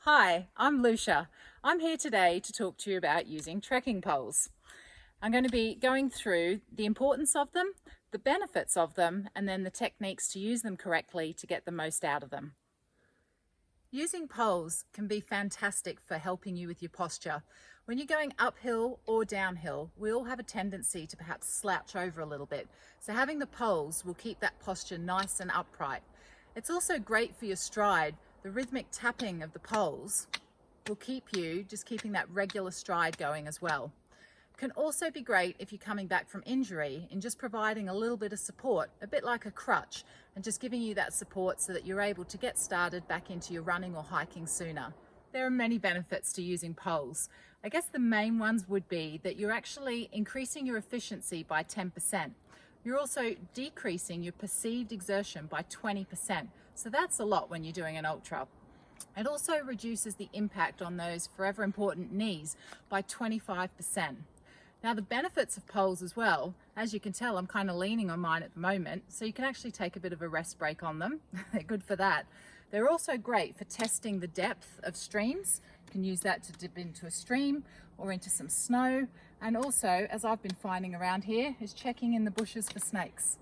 Hi, I'm Lucia. I'm here today to talk to you about using trekking poles. I'm going to be going through the importance of them, the benefits of them, and then the techniques to use them correctly to get the most out of them. Using poles can be fantastic for helping you with your posture. When you're going uphill or downhill, we all have a tendency to perhaps slouch over a little bit. So having the poles will keep that posture nice and upright. It's also great for your stride. The rhythmic tapping of the poles will keep you just keeping that regular stride going as well. Can also be great if you're coming back from injury in just providing a little bit of support, a bit like a crutch, and just giving you that support so that you're able to get started back into your running or hiking sooner. There are many benefits to using poles. I guess the main ones would be that you're actually increasing your efficiency by 10%. You're also decreasing your perceived exertion by 20%. So that's a lot when you're doing an ultra. It also reduces the impact on those forever important knees by 25%. Now the benefits of poles as well, as you can tell, I'm kind of leaning on mine at the moment, so you can actually take a bit of a rest break on them. They're good for that. They're also great for testing the depth of streams. You can use that to dip into a stream or into some snow. And also, as I've been finding around here, is checking in the bushes for snakes.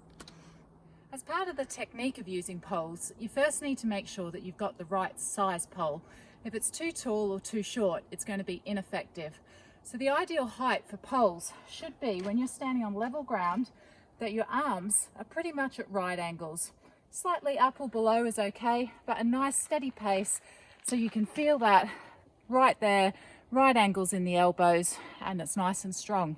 As part of the technique of using poles, you first need to make sure that you've got the right size pole. If it's too tall or too short, it's going to be ineffective. So the ideal height for poles should be, when you're standing on level ground, that your arms are pretty much at right angles. Slightly up or below is okay, but a nice steady pace so you can feel that right there, right angles in the elbows, and it's nice and strong.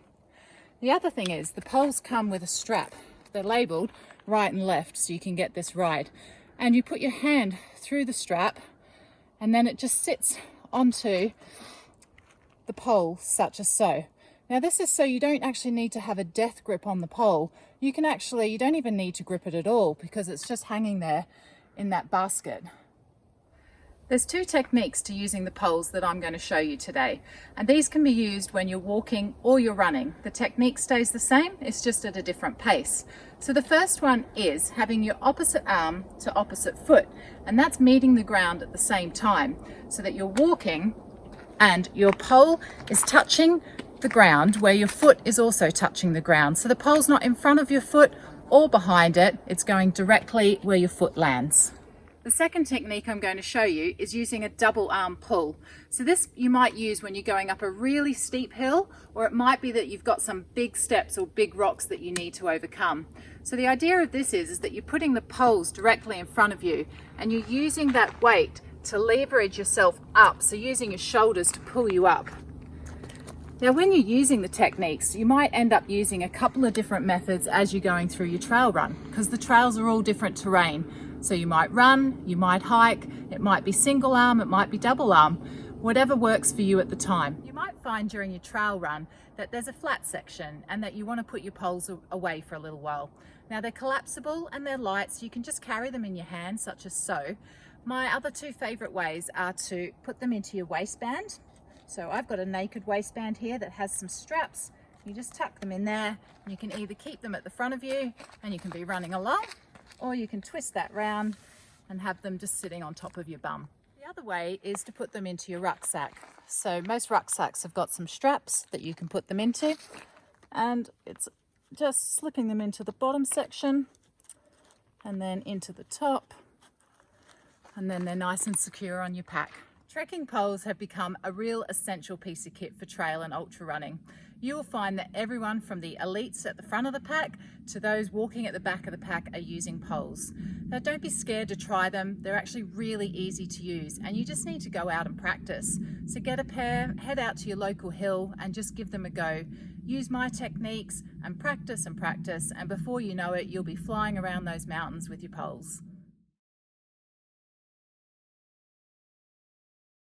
The other thing is the poles come with a strap. They're labelled right and left so you can get this right. And you put your hand through the strap and then it just sits onto the pole such as so. Now this is so you don't actually need to have a death grip on the pole. You don't even need to grip it at all because it's just hanging there in that basket. There's two techniques to using the poles that I'm going to show you today, and these can be used when you're walking or you're running. The technique stays the same, it's just at a different pace. So the first one is having your opposite arm to opposite foot, and that's meeting the ground at the same time so that you're walking and your pole is touching the ground where your foot is also touching the ground. So the pole's not in front of your foot or behind it, it's going directly where your foot lands. The second technique I'm going to show you is using a double arm pull. So this you might use when you're going up a really steep hill, or it might be that you've got some big steps or big rocks that you need to overcome. So the idea of this is that you're putting the poles directly in front of you and you're using that weight to leverage yourself up, so using your shoulders to pull you up. Now when you're using the techniques, you might end up using a couple of different methods as you're going through your trail run, because the trails are all different terrain. So you might run, you might hike, it might be single arm, it might be double arm, whatever works for you at the time. You might find during your trail run that there's a flat section and that you want to put your poles away for a little while. Now they're collapsible and they're light, so you can just carry them in your hand, such as so. My other two favourite ways are to put them into your waistband. So I've got a naked waistband here that has some straps. You just tuck them in there and you can either keep them at the front of you and you can be running along, or you can twist that round and have them just sitting on top of your bum. The other way is to put them into your rucksack. So most rucksacks have got some straps that you can put them into, and it's just slipping them into the bottom section and then into the top, and then they're nice and secure on your pack. Trekking poles have become a real essential piece of kit for trail and ultra running. You will find that everyone from the elites at the front of the pack to those walking at the back of the pack are using poles. Now don't be scared to try them. They're actually really easy to use and you just need to go out and practice. So get a pair, head out to your local hill and just give them a go. Use my techniques and practice, and before you know it, you'll be flying around those mountains with your poles.